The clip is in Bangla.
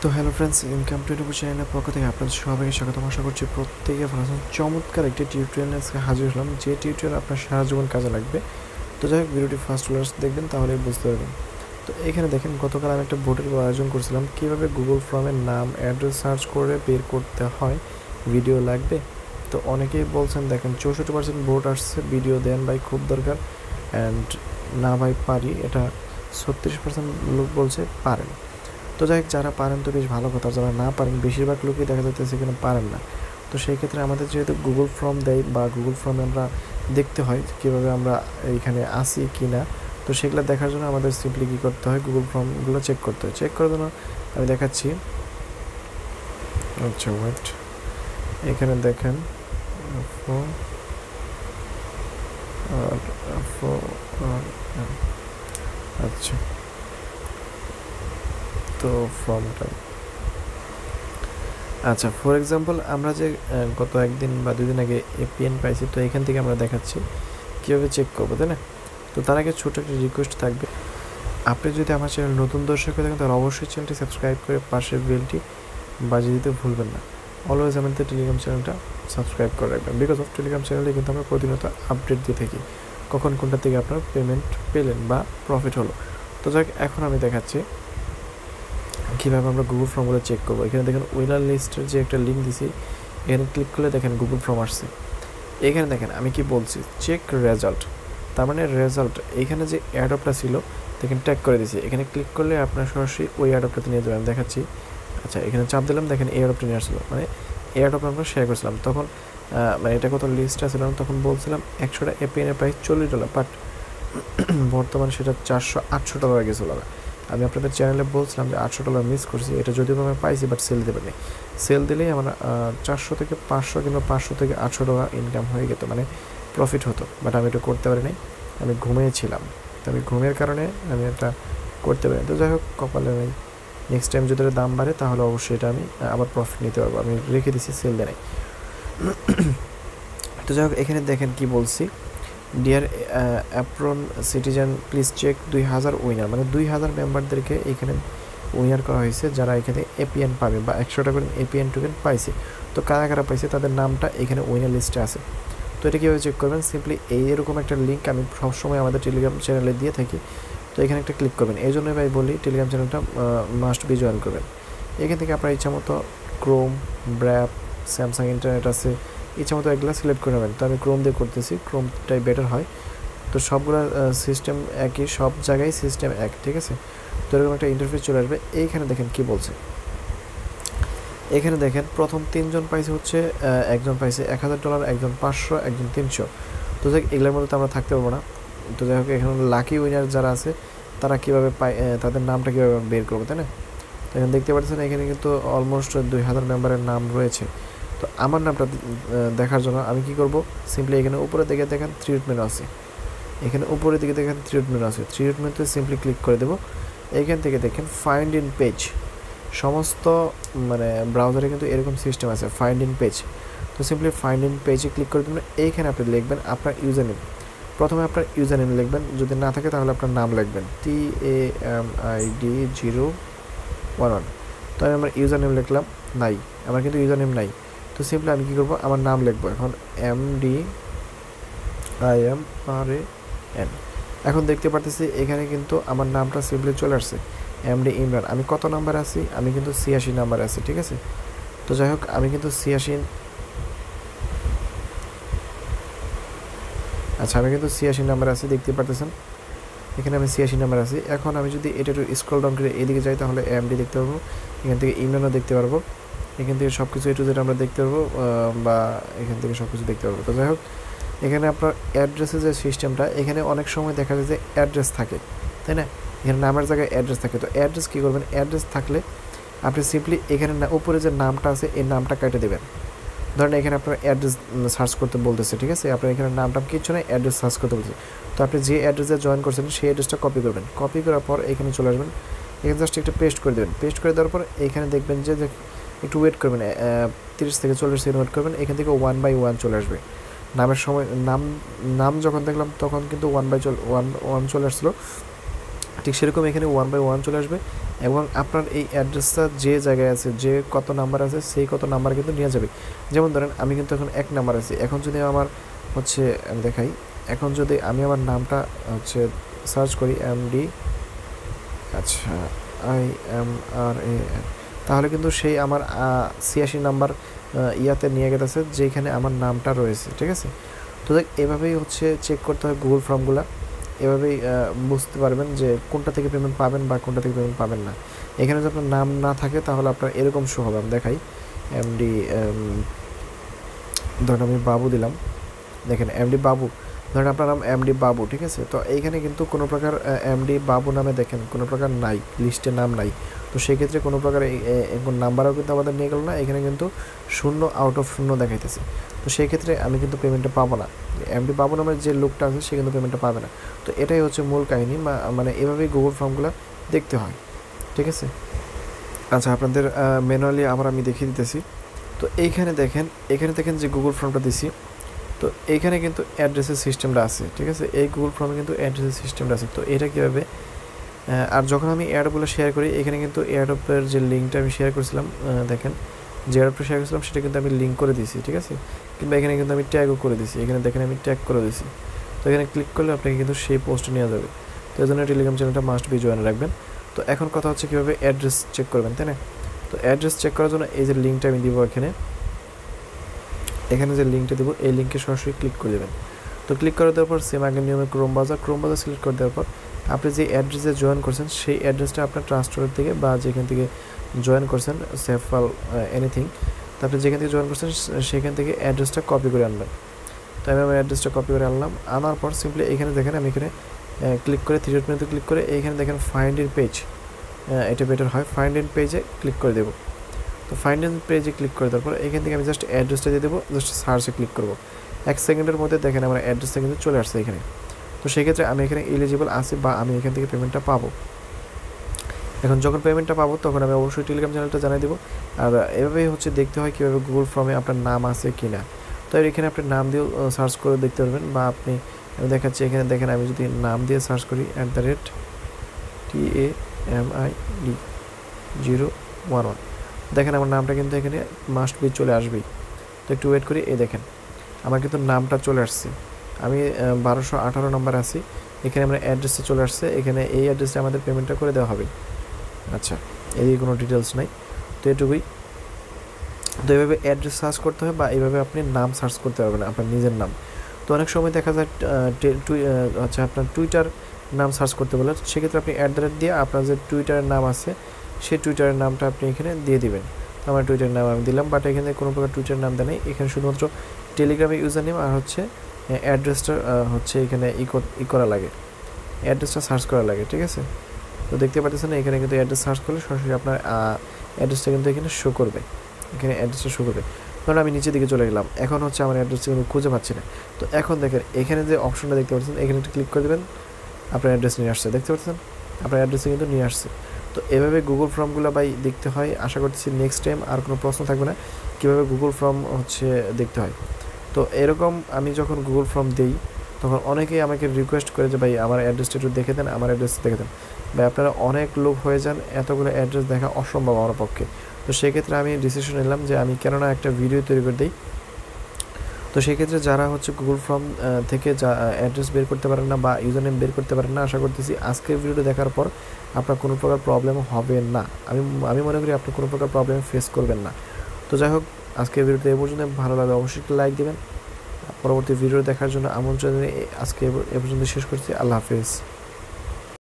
তো hello friends, income to YouTube চ্যানেলের পক্ষ থেকে আপনাদের সবাইকে স্বাগতম। আশা করছি প্রত্যেকে ভালো আছেন। চমৎকার একটি টিউটোরিয়াল আজকে হাজির হলাম, যে টিউটোরিয়াল আপনার সারা জীবন কাজে লাগবে। তো যাই হোক, ভিডিওটি ফার্স্ট ক্লাস দেখবেন, তাহলেই বুঝতে পারবেন। তো এখানে দেখেন, গতকাল আমি একটা ভোটের আয়োজন করছিলাম, কীভাবে গুগল ফর্মের নাম অ্যাড্রেস সার্চ করে বের করতে হয়, ভিডিও লাগবে। তো অনেকেই বলছেন, দেখেন 64% ভোট আসছে, ভিডিও দেন ভাই, খুব দরকার। অ্যান্ড না ভাই পারি, এটা 36% লোক বলছে পারেন। তো যাই হোক, যারা পারেন তো বেশ ভালো কথা, যারা না পারেন বেশিরভাগ লোকই দেখা যাচ্ছে সেখানে পারেন না। তো সেই ক্ষেত্রে আমাদের যেহেতু গুগল ফর্ম দেয় বা গুগল ফর্মে আমরা দেখতে হয় কীভাবে আমরা এইখানে আসি কি না, তো সেগুলো দেখার জন্য আমাদের সিম্পলি কী করতে হয়, গুগল ফর্মগুলো চেক করতে হয়। চেক করার জন্য আমি দেখাচ্ছি। আচ্ছা ওয়েট, এখানে দেখেন আচ্ছা, তো ফর্মটা আচ্ছা, ফর এক্সাম্পল আমরা যে গত একদিন বা দুদিন আগে এপিএন পাইছি, তো এখান থেকে আমরা দেখাচ্ছি কীভাবে চেক করবো, তাই না? তো তার আগে ছোটো একটা রিকোয়েস্ট থাকবে, আপনি যদি আমার চ্যানেল নতুন দর্শক হয়ে থাকেন তাহলে অবশ্যই চ্যানেলটি সাবস্ক্রাইব করে পাশের বেলটি বাজিয়ে দিতে ভুলবেন না। অলওয়েজ আমাদের টেলিগ্রাম চ্যানেলটা সাবস্ক্রাইব করে রাখবেন, বিকজ অফ টেলিগ্রাম চ্যানেলে কিন্তু আমরা প্রতিনিয়ত আপডেট দিয়ে থাকি, কখন কোনটা থেকে আপনার পেমেন্ট পেলেন বা প্রফিট হলো। তো যাক, এখন আমি দেখাচ্ছি কীভাবে আমরা গুগল ফর্মগুলো চেক করবো। এখানে দেখেন উইনার লিস্টের যে একটা লিঙ্ক দিছি, এখানে ক্লিক করলে দেখেন গুগল ফর্ম আসছে। এখানে দেখেন আমি কি বলছি, চেক রেজাল্ট, তার মানে রেজাল্ট এখানে যে অ্যাডপটা ছিল দেখেন ট্যাগ করে দিয়েছি। এখানে ক্লিক করলে আপনার সরাসরি ওই অ্যাডপটাতে নিয়ে যাবেন, দেখাচ্ছি। আচ্ছা, এখানে চাপ দিলাম, দেখেন এই অ্যাডপটা নিয়ে আসছিলো, মানে এই অ্যাডপটা আমরা শেয়ার করছিলাম তখন, মানে এটা কত লিস্ট আসছিলাম তখন বলছিলাম 100টা এপিএনের প্রাইস $40, বাট বর্তমান সেটা $400-800 হয়ে গেছিলো। আমি আপনাদের চ্যানেলে বলছিলাম যে $800 মিস করছি, এটা যদিও আমি পাইছি, বাট সেল দিতে পারিনি। সেল দিলেই আমার 400 থেকে 500 কিংবা 500 থেকে $800 ইনকাম হয়ে যেত, মানে প্রফিট হতো, বাট আমি এটা করতে পারিনি, আমি ঘুমিয়েছিলাম। তো আমি ঘুমের কারণে আমি এটা করতে পারি। তো যাই হোক, কপালে নেই, নেক্সট টাইম যদি দাম বাড়ে তাহলে অবশ্যই এটা আমি আবার প্রফিট নিতে পারবো। আমি রেখে দিছি, সেল দেয় নাই। তো যাই হোক, এখানে দেখেন কি বলছি, dear apron citizen please check 2000 winner, মানে 2000 মেম্বারদেরকে এখানে উইনার করা হয়েছে, যারা এখানে এপিএন পাবে বা 100টা করে এপিএন টোকেন পাইছে। তো কারা কারা পাইছে তাদের নামটা এখানে উইনার লিস্টে আছে। তো এটা কীভাবে চেক করবেন, সিম্পলি এইরকম একটা লিঙ্ক আমি সবসময় আমাদের টেলিগ্রাম চ্যানেলে দিয়ে থাকি। তো এখানে একটা ক্লিক করবেন, এই জন্যই ভাই বলি টেলিগ্রাম চ্যানেলটা মাস্ট বি জয়েন করবেন। এখান থেকে আপনার ইচ্ছা মতো ক্রোম, ব্র্যাপ, স্যামসাং ইন্টারনেট আছে, ইচ্ছা মতো এগুলো সিলেক্ট করে নেবেন। তো আমি ক্রোম দিয়ে করতেছি, ক্রোমটাই বেটার হয়। তো সবগুলো সিস্টেম একই, সব জায়গায় সিস্টেম এক, ঠিক আছে? তো এরকম একটা ইন্টারফেস চলে আসবে। এইখানে দেখেন কি বলছে, এখানে দেখেন প্রথম 3 জন পাইছে হচ্ছে, একজন পাইছে $1000, একজন 500, একজন 300। তো যাই, এগুলোর মধ্যে তো আমরা থাকতে পারবো না। তো যাই হোক, এখানে লাকি উইনার যারা আছে তারা কীভাবে পায়, তাদের নামটা কীভাবে বের করবো, তাই না? তো এখানে দেখতে পাচ্ছেন, এখানে কিন্তু অলমোস্ট 2000 মেম্বারের নাম রয়েছে। তো আমার নামটা দেখার জন্য আমি কি করব, সিম্পলি এখানে উপরের দিকে দেখেন 3 ডট মেনু আছে, এখানে উপরের দিকে দেখেন 3 ডট মেনু আছে, 3 ডট মেনুতে সিম্পলি ক্লিক করে দেবো। এইখান থেকে দেখেন ফাইন্ড ইন পেজ, সমস্ত মানে ব্রাউজারে কিন্তু এরকম সিস্টেম আছে, ফাইন্ড ইন পেজ। তো সিম্পলি ফাইন্ড ইন পেজে ক্লিক করে দেবেন। এইখানে আপনি লিখবেন আপনার ইউজার নেম, প্রথমে আপনার ইউজার নেম লিখবেন, যদি না থাকে তাহলে আপনার নাম লিখবেন, TAMID011। তো আমি আমার ইউজার নেম লিখলাম, নাই, আমার কিন্তু ইউজার নেম নাই। তো সিম্পলি আমি কী করবো, আমার নাম লিখবো এখন MDIMRAN। এখন দেখতে পারতেছি এখানে কিন্তু আমার নামটা সিম্পলি চলে আসছে, MD ইমরান। আমি কত নাম্বার আছি, আমি কিন্তু 86 নাম্বার আছি, ঠিক আছে? তো যাই হোক, আমি কিন্তু 86, আচ্ছা আমি কিন্তু 86 নাম্বার আছি, দেখতে পারতেছেন এখানে আমি 86 নাম্বার আছি। এখন আমি যদি এটা একটু স্ক্রল ডাউন করে এদিকে যাই তাহলে MD দেখতে পারবো, এখান থেকে ইমরানও দেখতে পারবো, এখান থেকে সব কিছু একটু যেটা আমরা দেখতে পারবো, বা এখান থেকে সব কিছু দেখতে পারবো। তো যাই হোক, এখানে আপনার অ্যাড্রেসের যে সিস্টেমটা, এখানে অনেক সময় দেখা যায় যে অ্যাড্রেস থাকে, তাই না? এখানে নামের জায়গায় অ্যাড্রেস থাকে। তো অ্যাড্রেস কী করবেন, অ্যাড্রেস থাকলে আপনি সিম্পলি এখানে উপরে যে নামটা আছে এই নামটা কেটে দেবেন। ধরেন এখানে আপনার অ্যাড্রেস সার্চ করতে বলতেছে, ঠিক আছে? আপনার এখানে নামটা কিছু নয়, অ্যাড্রেস সার্চ করতে বলছে। তো আপনি যে অ্যাড্রেসে জয়েন করছেন সেই অ্যাড্রেসটা কপি করবেন, কপি করার পর এখানে চলে আসবেন, এখানে জাস্ট একটা পেস্ট করে দেবেন। পেস্ট করে দেওয়ার পর এখানে দেখবেন যে একটু ওয়েট করবেন, 30 থেকে 40 সেকেন্ড ওয়েট করবেন। এখান থেকে 1 বাই 1 চলে আসবে নামের সময়। নাম যখন দেখলাম তখন কিন্তু 1 বাই 1 চলে আসছিলো, ঠিক সেরকম এখানে 1 বাই 1 চলে আসবে এবং আপনার এই অ্যাড্রেসটা যে জায়গায় আছে, যে কত নাম্বার আছে সেই কত নাম্বার কিন্তু নিয়ে যাবে। যেমন ধরেন আমি কিন্তু এখন 1 নাম্বার আছি, এখন যদি আমার হচ্ছে আমি দেখাই, এখন যদি আমি আমার নামটা হচ্ছে সার্চ করি এমডি, আচ্ছা IMRAN, তাহলে কিন্তু সেই আমার 86 নাম্বার ইয়াতে নিয়ে গেছে যেখানে আমার নামটা রয়েছে, ঠিক আছে। তো দেখ এভাবেই হচ্ছে চেক করতে হয় গুগল ফর্মগুলো, এভাবেই বুঝতে পারবেন যে কোনটা থেকে পেমেন্ট পাবেন বা কোনটা থেকে পেমেন্ট পাবেন না। এখানে যদি আপনার নাম না থাকে তাহলে আপনার এরকম শো হবে, আমি দেখাই এমডি, ধরেন আমি বাবু দিলাম, দেখেন এমডি বাবু, ধরেন আপনার নাম এমডি বাবু, ঠিক আছে। তো এইখানে কিন্তু কোনো প্রকার এমডি বাবু নামে দেখেন কোনো প্রকার নাই, লিস্টে নাম নাই। তো সেক্ষেত্রে কোনো প্রকার নাম্বারও কিন্তু আমাদের নিয়ে গেল না, এখানে কিন্তু 0 আউট অফ 0 দেখাইতেছে। তো সেই ক্ষেত্রে আমি কিন্তু পেমেন্টটা পাবো না, এমডি বাবু নামের যে লোকটা আছে সে কিন্তু পেমেন্টটা পাবে না। তো এটাই হচ্ছে মূল কাহিনী, মানে এভাবেই গুগল ফর্মগুলো দেখতে হয়, ঠিক আছে। আচ্ছা আপনাদের ম্যানুয়ালি আবার আমি দেখিয়ে দিতেছি। তো এইখানে দেখেন যে গুগল ফর্মটা দিছি, তো এইখানে কিন্তু অ্যাড্রেসের সিস্টেমটা আছে, ঠিক আছে। এই গুগল ফর্মে কিন্তু অ্যাড্রেসের সিস্টেমটা আছে। তো এটা কীভাবে, আর যখন আমি এয়ারড্রপগুলো শেয়ার করি, এখানে কিন্তু এয়ারড্রপের যে লিঙ্কটা আমি শেয়ার করেছিলাম, দেখেন যে এয়ারড্রপটা শেয়ার করেছিলাম সেটা কিন্তু আমি লিঙ্ক করে দিয়েছি, ঠিক আছে। কিংবা এখানে কিন্তু আমি ট্যাগও করে দিয়েছি, এখানে দেখেন আমি ট্যাগ করে দিয়েছি। তো এখানে ক্লিক করলে আপনাকে কিন্তু সেই পোস্টে নিয়ে যাবে। তো এই জন্য টেলিগ্রাম চ্যানেলটা মাস্ট বি জয়েন রাখবেন। তো এখন কথা হচ্ছে কীভাবে অ্যাড্রেস চেক করবেন, তাই না। তো অ্যাড্রেস চেক করার জন্য এই যে লিঙ্কটা আমি দিব, এখানে যে লিঙ্কটা দেবো এই লিঙ্কে সরাসরি ক্লিক করে দেবেন। তো ক্লিক করে দেওয়ার পর সেম আগের নিয়মে ক্রোম ব্রাউজার সিলেক্ট করে দেওয়ার পর আপনি যে অ্যাড্রেসে জয়েন করছেন সেই অ্যাড্রেসটা আপনার ট্রান্সফারের থেকে বা যেখান থেকে জয়েন করছেন, সেফাল এনিথিং, তো আপনি যেখান থেকে জয়েন করছেন সেখান থেকে অ্যাড্রেসটা কপি করে আনবেন। তো আমি আমার অ্যাড্রেসটা কপি করে আনার পর সিম্পলি এখানে দেখেন আমি এখানে ক্লিক করে 3 ডট মেনুতে ক্লিক করে এইখানে দেখেন ফাইন্ড ইন পেজ, এটা বেটার হয়, ফাইন্ড ইন পেজে ক্লিক করে দেবো। তো ফাইন্ড ইন পেজে ক্লিক করে দেওয়ার পর এখান থেকে আমি জাস্ট অ্যাড্রেসটা দিয়ে দেবো, জাস্ট সার্চে ক্লিক করবো। 1 সেকেন্ডের মধ্যে দেখেন আমার অ্যাড্রেসটা কিন্তু চলে আসছে এখানে। তো সেক্ষেত্রে আমি এখানে এলিজিবল আছি বা আমি এখান থেকে পেমেন্টটা পাবো। এখন যখন পেমেন্টটা পাবো তখন আমি অবশ্যই টেলিগ্রাম চ্যানেলটা জানিয়ে দেবো। আর এভাবেই হচ্ছে দেখতে হয় কীভাবে গুগল ফর্মে আপনার নাম আছে কি না। তো এখানে আপনি নাম দিয়েও সার্চ করে দেখতে পারবেন, বা আপনি আমি দেখাচ্ছি এখানে দেখেন আমি যদি নাম দিয়ে সার্চ করি @TAMID011, দেখেন আমার নামটা কিন্তু এখানে মাস্ট বি চলে আসবেই। তো একটু ওয়েট করি, এই দেখেন আমার কিন্তু নামটা চলে আসছে, আমি 1218 নম্বর আছি, এখানে আমরা অ্যাড্রেসে চলে আসছে, এখানে এই অ্যাড্রেসে আমাদের পেমেন্টটা করে দেওয়া হবে। আচ্ছা এদিকে কোনো ডিটেলস নাই, তো এটুকুই। তো এইভাবে অ্যাড্রেস সার্চ করতে হবে বা এইভাবে আপনি নাম সার্চ করতে পারবেন আপনার নিজের নাম। তো অনেক সময় দেখা যায় আচ্ছা আপনার টুইটার নাম সার্চ করতে বলে, সেক্ষেত্রে আপনি @ দিয়ে আপনার যে টুইটারের নাম আছে সেই টুইটারের নামটা আপনি এখানে দিয়ে দিবেন। আমার টুইটার নাম আমি দিলাম, বাট এখানে কোনো প্রকার টুইটার নাম দেয় নেই, এখানে শুধুমাত্র টেলিগ্রামে ইউজার নেম আর হচ্ছে অ্যাড্রেসটা হচ্ছে এখানে করা লাগে, অ্যাড্রেসটা সার্চ করা লাগে, ঠিক আছে। তো দেখতে পাচ্ছেন এখানে কিন্তু অ্যাড্রেস সার্চ করলে সরাসরি আপনার অ্যাড্রেসটা কিন্তু এখানে শো করবে, এখানে অ্যাড্রেসটা শো করবে। ধরুন আমি নিচের দিকে চলে গেলাম, এখন হচ্ছে আমার অ্যাড্রেসটা কিন্তু খুঁজে পাচ্ছি না। তো এখন দেখেন এখানে যে অপশনটা দেখতে পাচ্ছেন এখানে একটু ক্লিক করে দেবেন, আপনার অ্যাড্রেস নিয়ে আসছে, দেখতে পাচ্ছেন আপনার অ্যাড্রেসে কিন্তু নিয়ে আসছে। তো এভাবে গুগল ফর্মগুলো দেখতে হয়। আশা করছি নেক্সট টাইম আর কোনো প্রশ্ন থাকবে না কীভাবে গুগল ফর্ম হচ্ছে দেখতে হয়। তো এরকম আমি যখন গুগল ফর্ম দিই তখন অনেকেই আমাকে রিকোয়েস্ট করে যে ভাই আমার অ্যাড্রেসটা একটু দেখে দেন, আমার অ্যাড্রেস দেখে দেন। ভাই আপনারা অনেক লোক হয়ে যান, এতগুলো অ্যাড্রেস দেখা অসম্ভব আমার পক্ষে। তো সেক্ষেত্রে আমি ডিসিশন নিলাম যে আমি কেননা একটা ভিডিও তৈরি করে দিই। তো সেক্ষেত্রে যারা হচ্ছে গুগল ফর্ম থেকে যা অ্যাড্রেস বের করতে পারেন না বা ইউজার নেম বের করতে পারেন না, আশা করতেছি আজকের ভিডিওটা দেখার পর আপনার কোনো প্রকার প্রবলেম হবে না। আমি মনে করি আপনি কোনো প্রকার প্রবলেম ফেস করবেন না। তো যাই হোক আজকের ভিডিওতে এ পর্যন্ত, ভালো লাগলে অবশ্যই একটু লাইক দেবেন। পরবর্তী ভিডিও দেখার জন্য আমন্ত্রণ জানিয়ে আজকে এ পর্যন্ত শেষ করছি। আল্লাহ হাফেজ।